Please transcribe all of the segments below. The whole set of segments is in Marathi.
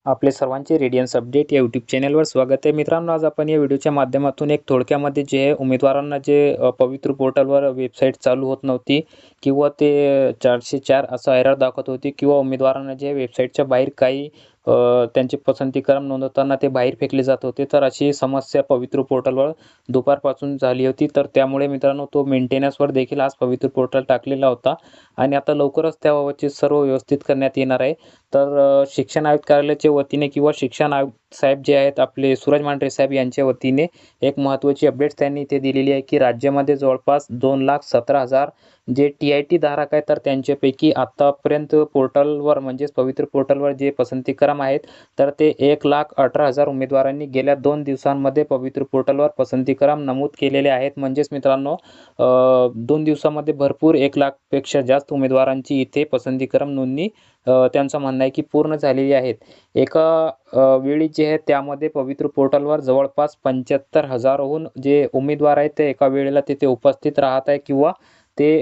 आपले सर्वांचे रेडियन्स अपडेट या यूट्यूब चॅनलवर स्वागत आहे मित्रांनो। आज आपण या व्हिडिओच्या माध्यमातून एक थोडक्यामध्ये जे उमेदवारांना जे पवित्र पोर्टलवर वेबसाईट चालू होत नव्हती किंवा ते 404 असं एरर दाखवत होती किंवा उमेदवारांना जे वेबसाईटच्या बाहेर काही त्यांचे पसंतीक्रम नोंदवताना ते बाहेर फेकले जात होते, तर अशी समस्या पवित्र पोर्टलवर दुपारपासून झाली होती। तर त्यामुळे मित्रांनो तो मेंटेनन्सवर देखील आज पवित्र पोर्टल टाकलेला होता आणि आता लवकरच त्याबाबतचे सर्व व्यवस्थित करण्यात येणार आहे। तर शिक्षण आयुक्त कार्यालयाच्या वतीने किंवा शिक्षण आयुक्त साहेब जे आहेत आपले सूरज मांढरे साहेब यांच्या वतीने एक महत्त्वाची अपडेट्स त्यांनी इथे दिलेली आहे की राज्यामध्ये जवळपास 2,17,000 जे TIT धारक आहेत, तर त्यांच्यापैकी आतापर्यंत पोर्टलवर म्हणजेच पवित्र पोर्टलवर जे पसंतीक्रम आहेत तर ते 1,18,000 उमेदवारांनी गेल्या 2 दिवसांमध्ये पवित्र पोर्टलवर पसंतीक्रम नमूद केलेले आहेत। म्हणजेच मित्रांनो 2 दिवसामध्ये भरपूर 1,00,000पेक्षा जास्त उमेदवारांची इथे पसंतीक्रम नोंदणी त्यांचं म्हणणं आहे की पूर्ण झालेली आहेत। एका वेळी जे आहे त्यामध्ये पवित्र पोर्टलवर जवळपास 75,000हून जे उमेदवार आहेत ते एका वेळेला तिथे उपस्थित राहत आहे किंवा ते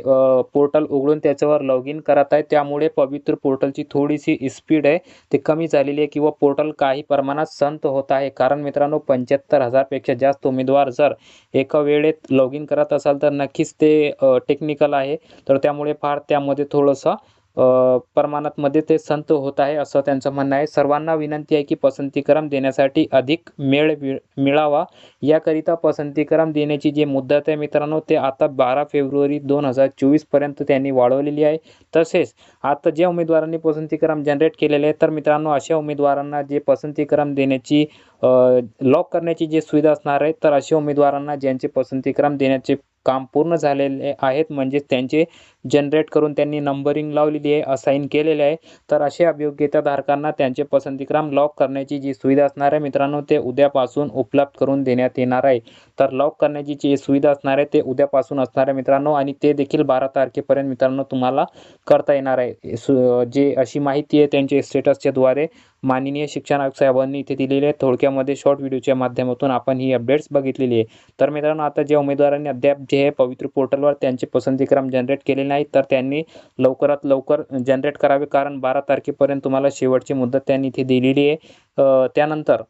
पोर्टल उघडून त्याच्यावर लॉग इन करत आहे। त्यामुळे पवित्र पोर्टलची थोडीशी स्पीड आहे ते कमी झालेली आहे किंवा पोर्टल काही प्रमाणात संथ होत आहे। कारण मित्रांनो 75,000पेक्षा जास्त उमेदवार जर एका वेळेत लॉग इन करत असाल तर नक्कीच ते टेक्निकल आहे, तर त्यामुळे फार त्यामध्ये थोडंसं प्रमाणात मध्ये ते संत होत आहे असं त्यांचं म्हणणं आहे। सर्वांना विनंती आहे की पसंतीक्रम देण्यासाठी अधिक मिळावा, याकरिता पसंतीक्रम देण्याची जी मुदत आहे मित्रांनो ते आता 12 फेब्रुवारी 2024 पर्यंत त्यांनी वाढवलेली आहे। तसेच आता ज्या उमेदवारांनी पसंतीक्रम जनरेट केलेले आहे तर मित्रांनो अशा उमेदवारांना जे पसंतीक्रम देण्याची लॉक करण्याची जी सुविधा असणार आहे, तर अशा उमेदवारांना ज्यांचे पसंतीक्रम देण्याचे काम पूर्ण झालेले आहेत म्हणजे त्यांचे जनरेट करून त्यांनी नंबरिंग लावलेली आहे, असाइन केलेले आहे, तर अशा अभियोग्यताधारकांना त्यांचे पसंतीक्रम लॉक करण्याची जी सुविधा असणार आहे मित्रांनो ते उद्यापासून उपलब्ध करून देण्यात येणार आहे। तर लॉक करण्याची जी सुविधा असणार आहे ते उद्यापासून असणार आहे मित्रांनो आणि ते देखील 12 तारखेपर्यंत मित्रांनो तुम्हाला करता येणार आहे। जे अशी माहिती आहे त्यांच्या स्टेटसच्या द्वारे माननीय शिक्षण आयुक्त साहेबांनी इथे दिलेली आहे। थोडक्यामध्ये शॉर्ट व्हिडिओच्या माध्यमातून आपण ही अपडेट्स बघितलेली आहे। तर मित्रांनो आता ज्या उमेदवारांनी अद्याप जे आहे पवित्र पोर्टलवर त्यांचे पसंतीक्रम जनरेट केले नाही तर त्यांनी लवकरात लवकर जनरेट करावे, कारण 12 तारखेपर्यंत तुम्हाला शेवटची मुदत त्यांनी इथे दिलेली आहे। त्यानंतर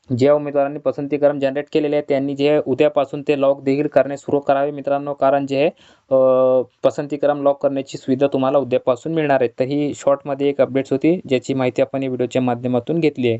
ज्या उमेदवारांनी पसंतीक्रम जनरेट केलेले आहे त्यांनी जे उद्यापासून ते लॉक देखील करणे सुरू करावे मित्रांनो, कारण जे पसंतीक्रम लॉक करण्याची सुविधा तुम्हाला उद्यापासून मिळणार आहे। तर ही शॉर्टमध्ये एक अपडेट्स होती ज्याची माहिती आपण या व्हिडिओच्या माध्यमातून घेतली आहे।